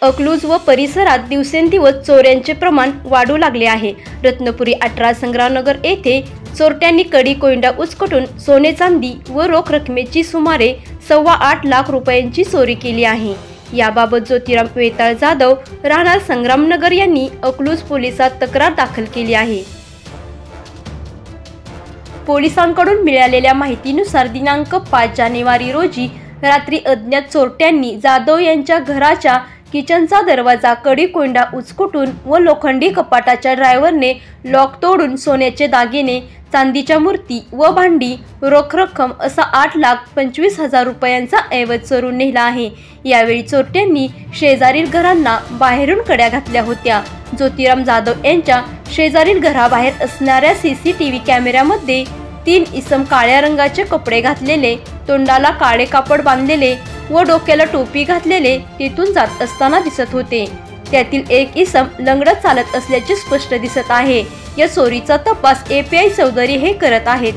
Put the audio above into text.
अकलूज व परिसरात दिवसेंदिवस चोऱ्यांचे प्रमाण वाढू लागले आहे। रत्नपुरी 18 संग्रामनगर येथे चोरट्यांनी कडी कोयंडा उचकटून सोने चांदी व रोख रकमेची सुमारे 8.25 लाख रुपयांची चोरी केली आहे। याबाबत ज्योतिराम वेताळ जाधव राहणार संग्रामनगर यांनी अकलूज पोलिसात तक्रार दाखल केली आहे। पोलिसांकडून मिळालेल्या माहितीनुसार दिनांक 5 जानेवारी रोजी रात्री अज्ञात चोरट्यांनी जाधव यांच्या घराच्या किचनचा दरवाजा कडी कोयंडा उचकटून व लोखंडी कपाटाच्या ड्रायव्हरने लॉक तोडून सोन्याचे दागिने, चांदीच्या मूर्ती व भांडी, रोख रक्कम असा 8,25,000 रुपयांचा ऐवज चोरून नेला आहे। यावेळी चोरट्यांनी शेजारील घरांना बाहेरून कड्या घातल्या होत्या। ज्योतिराम जाधव यांच्या शेजारील घराबाहेर असणाऱ्या सीसीटीव्ही कॅमेऱ्यामध्ये 3 इसम काळ्या रंगाचे कपडे घातलेले, तोंडाला काळे कापड बांधलेले व डोक्याला टोपी घातलेले तिथून जात असताना दिसत होते। त्यातील एक इसम लंगडत चालत असल्याचे स्पष्ट दिसत आहे। या चोरीचा तपास API चौधरी हे करत आहेत।